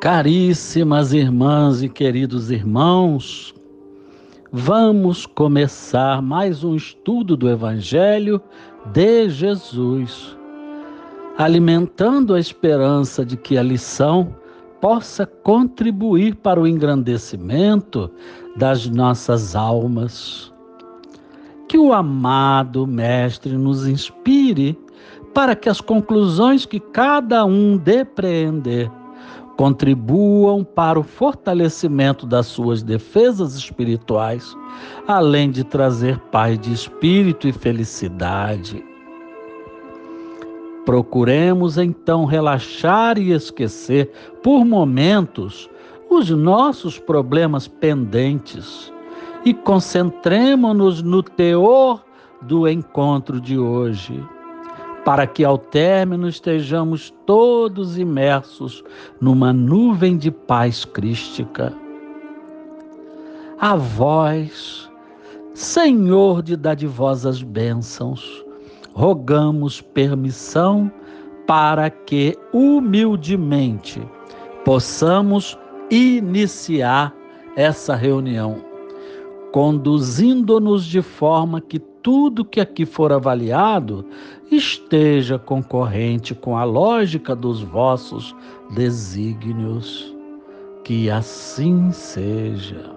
Caríssimas irmãs e queridos irmãos, vamos começar mais um estudo do Evangelho de Jesus, alimentando a esperança de que a lição possa contribuir para o engrandecimento das nossas almas. Que o amado Mestre nos inspire para que as conclusões que cada um depreender contribuam para o fortalecimento das suas defesas espirituais, além de trazer paz de espírito e felicidade. Procuremos então relaxar e esquecer por momentos os nossos problemas pendentes e concentremo-nos no teor do encontro de hoje, para que ao término estejamos todos imersos numa nuvem de paz crística. A vós, Senhor de dadivosas bênçãos, rogamos permissão para que humildemente possamos iniciar essa reunião, conduzindo-nos de forma que tudo que aqui for avaliado esteja concorrente com a lógica dos vossos desígnios. Que assim seja.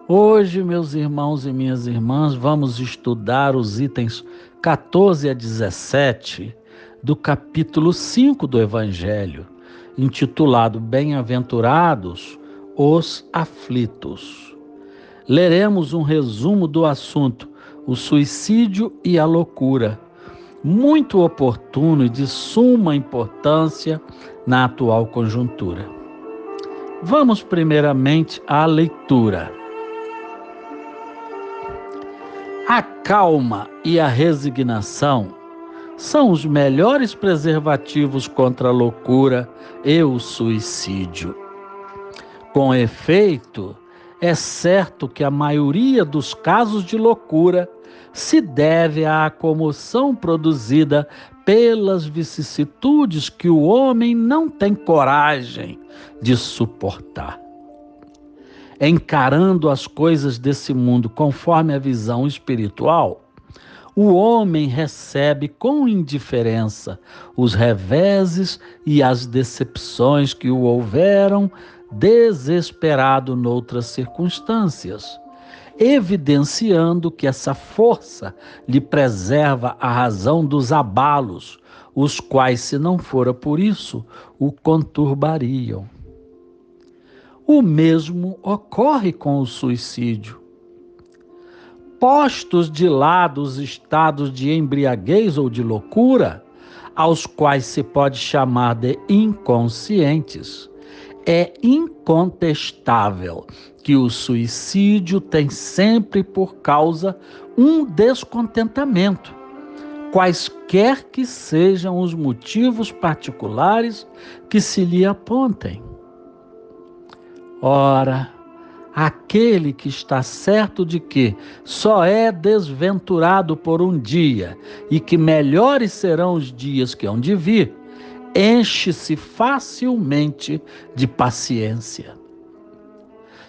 Hoje, meus irmãos e minhas irmãs, vamos estudar os itens 14 a 17 do capítulo 5 do Evangelho, intitulado Bem-aventurados os aflitos. Leremos um resumo do assunto, o suicídio e a loucura, muito oportuno e de suma importância na atual conjuntura. Vamos primeiramente à leitura. A calma e a resignação são os melhores preservativos contra a loucura e o suicídio. Com efeito, é certo que a maioria dos casos de loucura se deve à comoção produzida pelas vicissitudes que o homem não tem coragem de suportar. Encarando as coisas desse mundo conforme a visão espiritual, o homem recebe com indiferença os reveses e as decepções que o houveram desesperado noutras circunstâncias, evidenciando que essa força lhe preserva a razão dos abalos, os quais, se não fora por isso, o conturbariam. O mesmo ocorre com o suicídio. Postos de lado os estados de embriaguez ou de loucura, aos quais se pode chamar de inconscientes, é incontestável que o suicídio tem sempre por causa um descontentamento, quaisquer que sejam os motivos particulares que se lhe apontem. Ora, aquele que está certo de que só é desventurado por um dia e que melhores serão os dias que hão de vir, enche-se facilmente de paciência.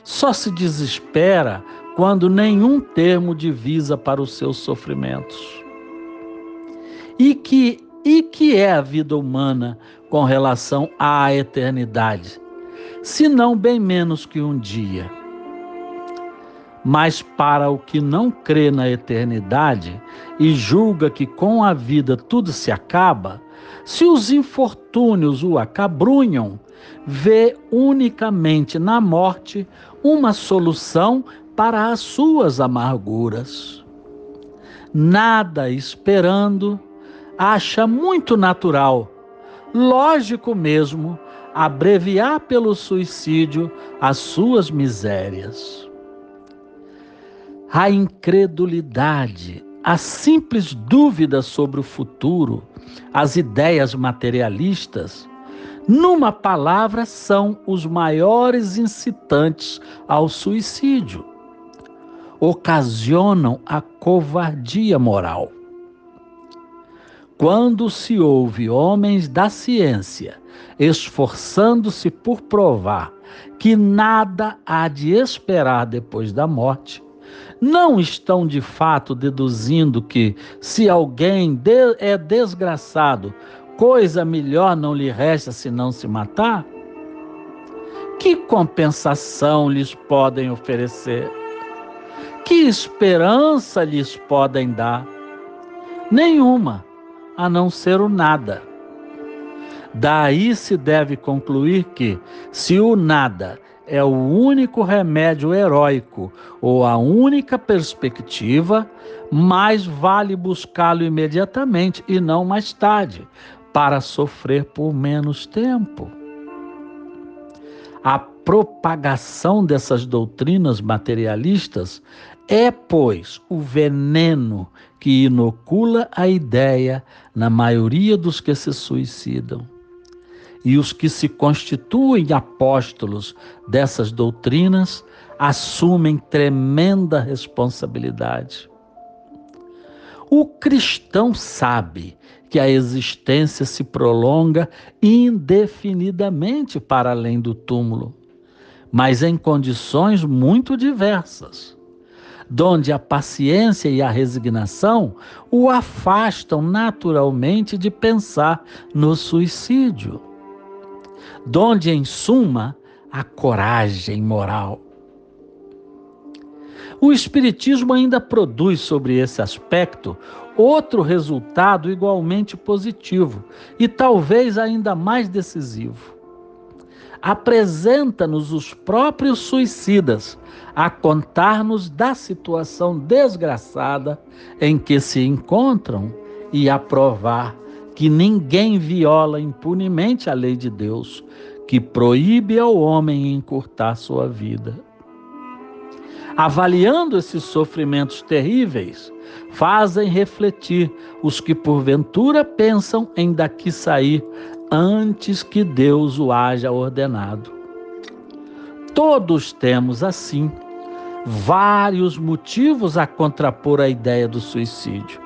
Só se desespera quando nenhum termo divisa para os seus sofrimentos. E que é a vida humana com relação à eternidade, se não bem menos que um dia? Mas para o que não crê na eternidade e julga que com a vida tudo se acaba, se os infortúnios o acabrunham, vê unicamente na morte uma solução para as suas amarguras. Nada esperando, acha muito natural, lógico mesmo, abreviar pelo suicídio as suas misérias. A incredulidade, a simples dúvida sobre o futuro, as ideias materialistas, numa palavra, são os maiores incitantes ao suicídio. Ocasionam a covardia moral. Quando se ouve homens da ciência esforçando-se por provar que nada há de esperar depois da morte, não estão de fato deduzindo que, se alguém é desgraçado, coisa melhor não lhe resta senão se matar? Que compensação lhes podem oferecer? Que esperança lhes podem dar? Nenhuma, a não ser o nada. Daí se deve concluir que, se o nada é o único remédio heróico ou a única perspectiva, mais vale buscá-lo imediatamente e não mais tarde, para sofrer por menos tempo. A propagação dessas doutrinas materialistas é, pois, o veneno que inocula a ideia na maioria dos que se suicidam. E os que se constituem apóstolos dessas doutrinas assumem tremenda responsabilidade. O cristão sabe que a existência se prolonga indefinidamente para além do túmulo, mas em condições muito diversas, donde a paciência e a resignação o afastam naturalmente de pensar no suicídio, donde, em suma, a coragem moral. O Espiritismo ainda produz sobre esse aspecto outro resultado igualmente positivo e talvez ainda mais decisivo. Apresenta-nos os próprios suicidas a contar-nos da situação desgraçada em que se encontram e a provar que ninguém viola impunemente a lei de Deus, que proíbe ao homem encurtar sua vida. Avaliando esses sofrimentos terríveis, fazem refletir os que porventura pensam em daqui sair antes que Deus o haja ordenado. Todos temos, assim, vários motivos a contrapor a ideia do suicídio.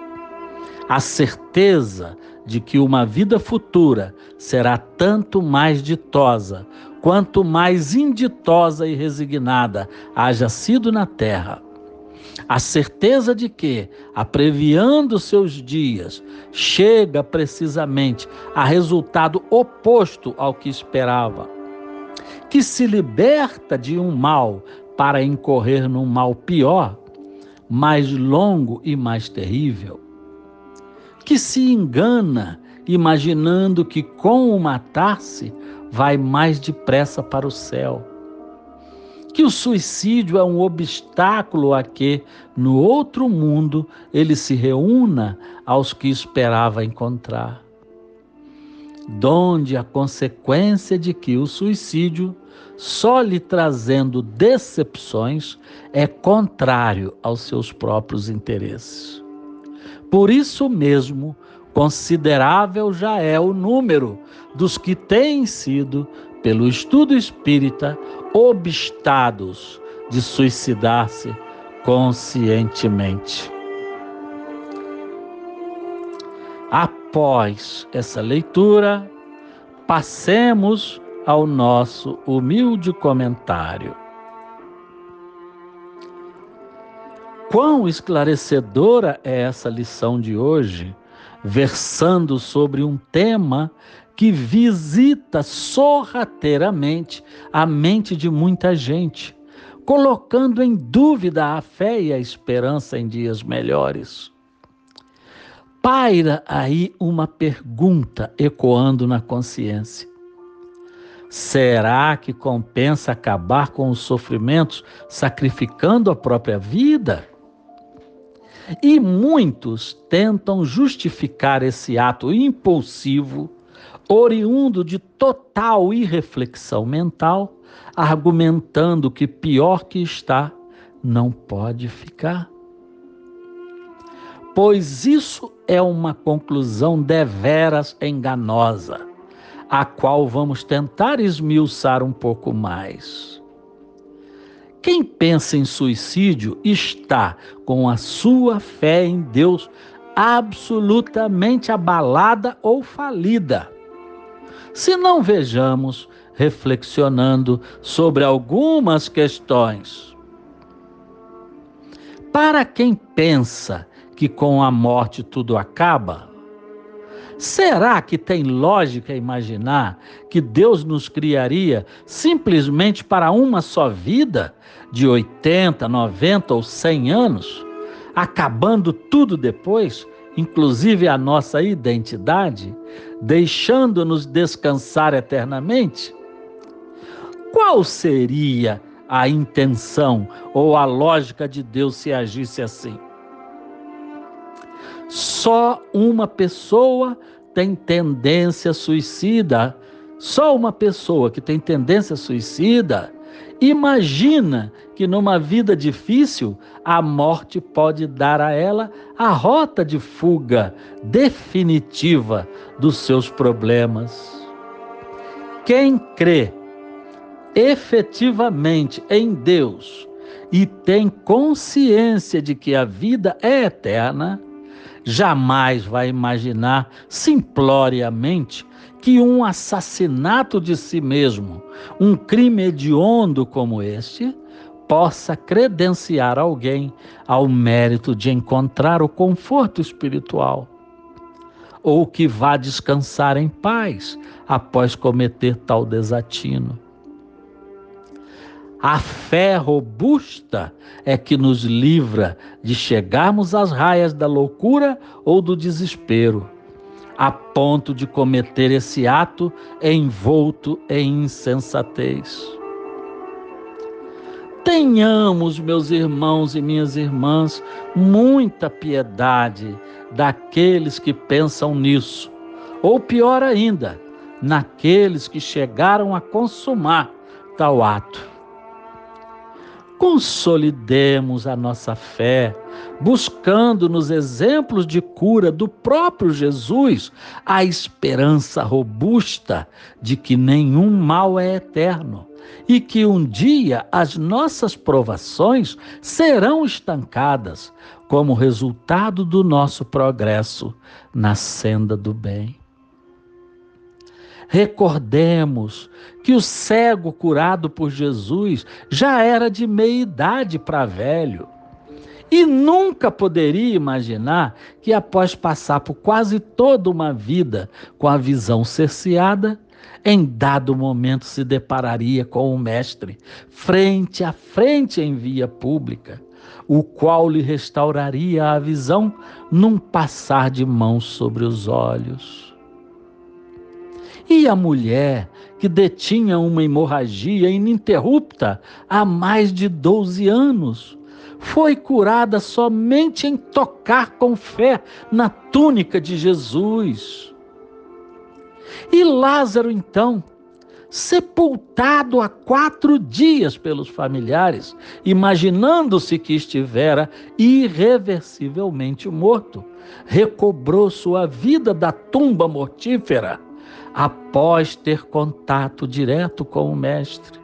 A certeza de que uma vida futura será tanto mais ditosa, quanto mais inditosa e resignada haja sido na terra. A certeza de que, abreviando seus dias, chega precisamente a resultado oposto ao que esperava, que se liberta de um mal para incorrer num mal pior, mais longo e mais terrível, que se engana imaginando que com o matar-se vai mais depressa para o céu, que o suicídio é um obstáculo a que, no outro mundo, ele se reúna aos que esperava encontrar, donde a consequência de que o suicídio, só lhe trazendo decepções, é contrário aos seus próprios interesses. Por isso mesmo, considerável já é o número dos que têm sido, pelo estudo espírita, obstados de suicidar-se conscientemente. Após essa leitura, passemos ao nosso humilde comentário. Quão esclarecedora é essa lição de hoje, versando sobre um tema que visita sorrateiramente a mente de muita gente, colocando em dúvida a fé e a esperança em dias melhores. Paira aí uma pergunta ecoando na consciência. Será que compensa acabar com os sofrimentos sacrificando a própria vida? E muitos tentam justificar esse ato impulsivo, oriundo de total irreflexão mental, argumentando que pior que está, não pode ficar. Pois isso é uma conclusão deveras enganosa, a qual vamos tentar esmiuçar um pouco mais. Quem pensa em suicídio está com a sua fé em Deus absolutamente abalada ou falida. Se não vejamos reflexionando sobre algumas questões. Para quem pensa que com a morte tudo acaba, será que tem lógica imaginar que Deus nos criaria simplesmente para uma só vida, de 80, 90 ou 100 anos, acabando tudo depois, inclusive a nossa identidade, deixando-nos descansar eternamente? Qual seria a intenção ou a lógica de Deus se agisse assim? Só uma pessoa tem tendência suicida, só uma pessoa que tem tendência suicida imagina que numa vida difícil a morte pode dar a ela a rota de fuga definitiva dos seus problemas. Quem crê efetivamente em Deus e tem consciência de que a vida é eterna, jamais vai imaginar simploriamente que um assassinato de si mesmo, um crime hediondo como este, possa credenciar alguém ao mérito de encontrar o conforto espiritual, ou que vá descansar em paz após cometer tal desatino. A fé robusta é que nos livra de chegarmos às raias da loucura ou do desespero, a ponto de cometer esse ato envolto em insensatez. Tenhamos, meus irmãos e minhas irmãs, muita piedade daqueles que pensam nisso, ou pior ainda, naqueles que chegaram a consumar tal ato. Consolidemos a nossa fé, buscando nos exemplos de cura do próprio Jesus a esperança robusta de que nenhum mal é eterno e que um dia as nossas provações serão estancadas como resultado do nosso progresso na senda do bem. Recordemos que o cego curado por Jesus já era de meia idade para velho e nunca poderia imaginar que após passar por quase toda uma vida com a visão cerceada, em dado momento se depararia com o Mestre frente a frente em via pública, o qual lhe restauraria a visão num passar de mãos sobre os olhos. E a mulher que detinha uma hemorragia ininterrupta há mais de 12 anos, foi curada somente em tocar com fé na túnica de Jesus. E Lázaro, então, sepultado há 4 dias pelos familiares, imaginando-se que estivera irreversivelmente morto, recobrou sua vida da tumba mortífera, após ter contato direto com o Mestre.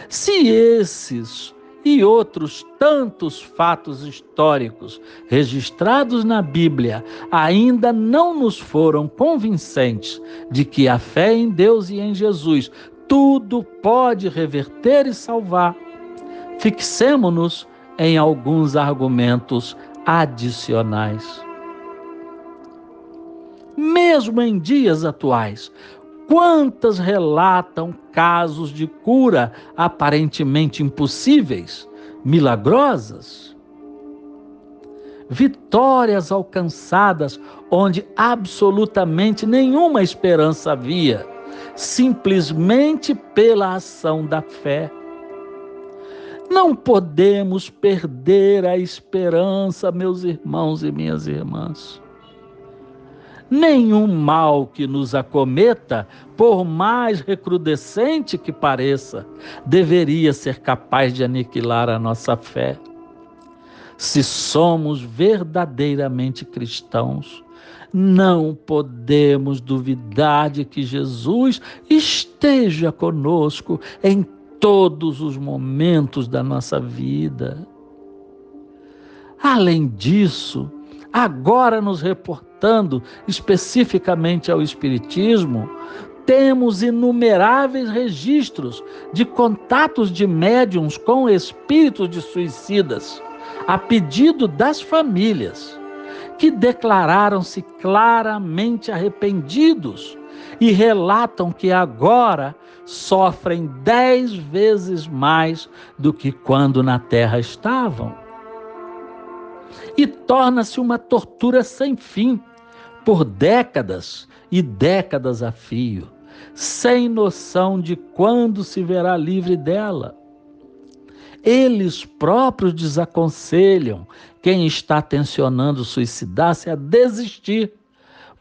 Se esses e outros tantos fatos históricos registrados na Bíblia ainda não nos foram convincentes de que a fé em Deus e em Jesus tudo pode reverter e salvar, fixemo-nos em alguns argumentos adicionais. Mesmo em dias atuais, quantas relatam casos de cura aparentemente impossíveis, milagrosas? Vitórias alcançadas onde absolutamente nenhuma esperança havia, simplesmente pela ação da fé. Não podemos perder a esperança, meus irmãos e minhas irmãs. Nenhum mal que nos acometa, por mais recrudescente que pareça, deveria ser capaz de aniquilar a nossa fé. Se somos verdadeiramente cristãos, não podemos duvidar de que Jesus esteja conosco em todos os momentos da nossa vida. Além disso, agora nos reportando especificamente ao Espiritismo, temos inumeráveis registros de contatos de médiuns com espíritos de suicidas, a pedido das famílias, que declararam-se claramente arrependidos e relatam que agora sofrem 10 vezes mais do que quando na Terra estavam. E torna-se uma tortura sem fim, por décadas e décadas a fio, sem noção de quando se verá livre dela. Eles próprios desaconselham quem está tensionando suicidar-se a desistir,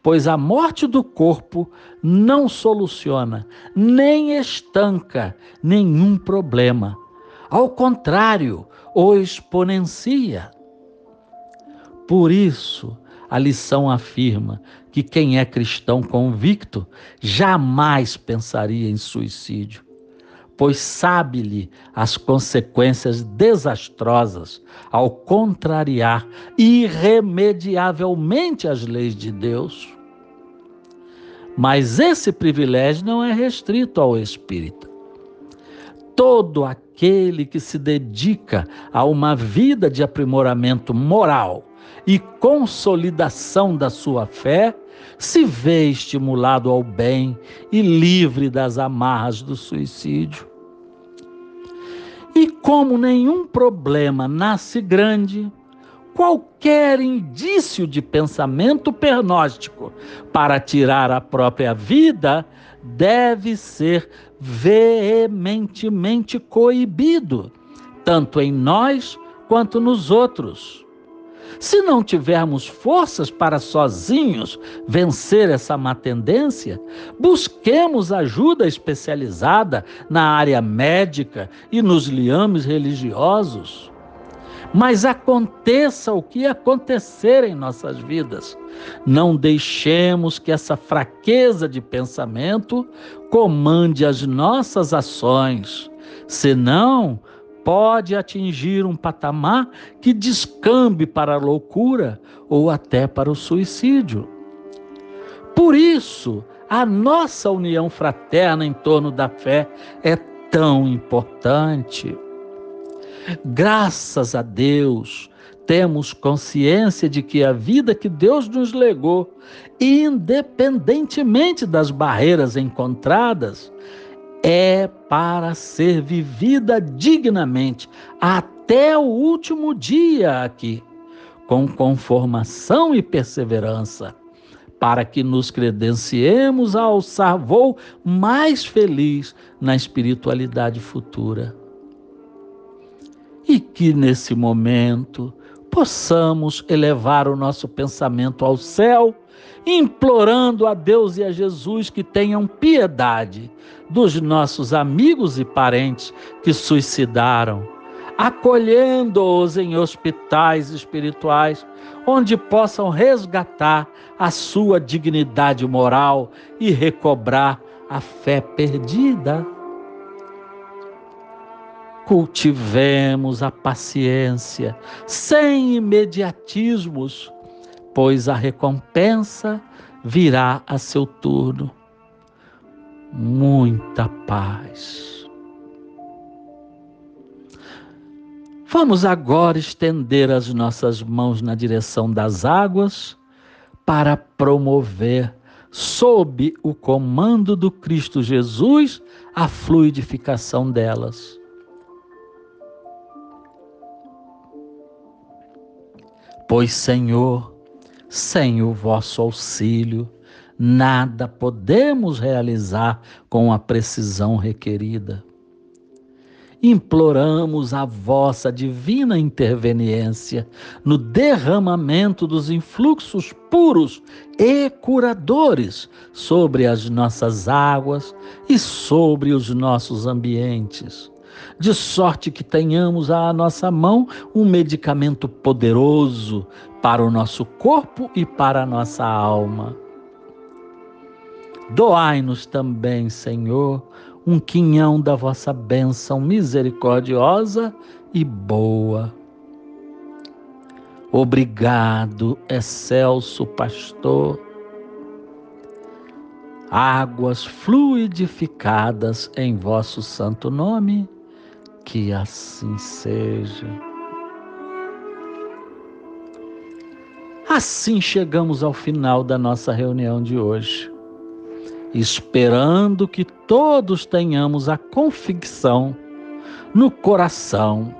pois a morte do corpo não soluciona, nem estanca nenhum problema. Ao contrário, o exponencia. Por isso, a lição afirma que quem é cristão convicto jamais pensaria em suicídio, pois sabe-lhe as consequências desastrosas ao contrariar irremediavelmente as leis de Deus. Mas esse privilégio não é restrito ao espírita. Todo aquele que se dedica a uma vida de aprimoramento moral e consolidação da sua fé, se vê estimulado ao bem e livre das amarras do suicídio. E como nenhum problema nasce grande, qualquer indício de pensamento pernóstico para tirar a própria vida deve ser veementemente coibido, tanto em nós quanto nos outros. Se não tivermos forças para sozinhos vencer essa má tendência, busquemos ajuda especializada na área médica e nos liames religiosos. Mas aconteça o que acontecer em nossas vidas, não deixemos que essa fraqueza de pensamento comande as nossas ações, senão pode atingir um patamar que descambe para a loucura ou até para o suicídio. Por isso, a nossa união fraterna em torno da fé é tão importante. Graças a Deus, temos consciência de que a vida que Deus nos legou, independentemente das barreiras encontradas, é para ser vivida dignamente até o último dia aqui, com conformação e perseverança, para que nos credenciemos a alçar voo mais feliz na espiritualidade futura. E que nesse momento possamos elevar o nosso pensamento ao céu, implorando a Deus e a Jesus que tenham piedade dos nossos amigos e parentes que suicidaram, acolhendo-os em hospitais espirituais, onde possam resgatar a sua dignidade moral e recobrar a fé perdida. Cultivemos a paciência, sem imediatismos, pois a recompensa virá a seu turno. Muita paz. Vamos agora estender as nossas mãos na direção das águas para promover, sob o comando do Cristo Jesus, a fluidificação delas. Pois, Senhor, sem o vosso auxílio, nada podemos realizar com a precisão requerida. Imploramos a vossa divina interveniência no derramamento dos influxos puros e curadores sobre as nossas águas e sobre os nossos ambientes, de sorte que tenhamos à nossa mão um medicamento poderoso para o nosso corpo e para a nossa alma. Doai-nos também, Senhor, um quinhão da vossa bênção misericordiosa e boa. Obrigado, excelso pastor. Águas fluidificadas em vosso santo nome, que assim seja. Assim chegamos ao final da nossa reunião de hoje, esperando que todos tenhamos a convicção no coração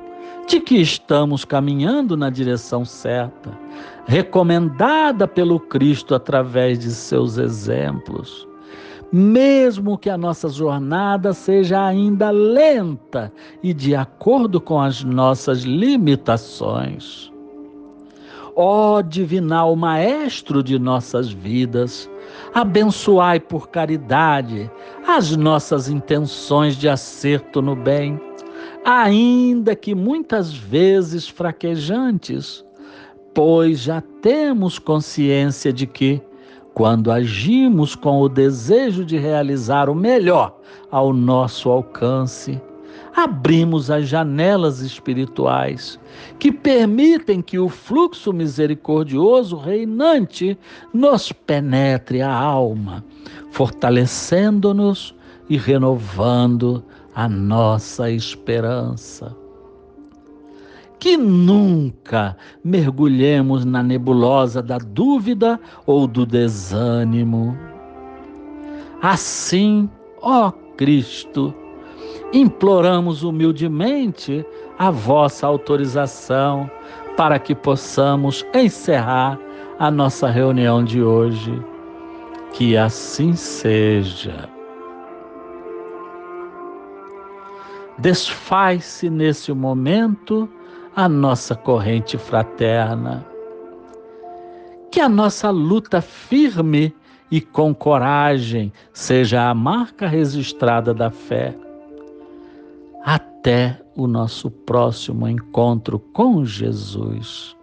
de que estamos caminhando na direção certa, recomendada pelo Cristo através de seus exemplos, mesmo que a nossa jornada seja ainda lenta e de acordo com as nossas limitações. Ó divinal Maestro de nossas vidas, abençoai por caridade as nossas intenções de acerto no bem, ainda que muitas vezes fraquejantes, pois já temos consciência de que, quando agimos com o desejo de realizar o melhor ao nosso alcance, abrimos as janelas espirituais que permitem que o fluxo misericordioso reinante nos penetre a alma, fortalecendo-nos e renovando a nossa esperança. Que nunca mergulhemos na nebulosa da dúvida ou do desânimo. Assim, ó Cristo, imploramos humildemente a vossa autorização para que possamos encerrar a nossa reunião de hoje. Que assim seja. Desfaz-se nesse momento a nossa corrente fraterna. Que a nossa luta firme e com coragem seja a marca registrada da fé. Até o nosso próximo encontro com Jesus.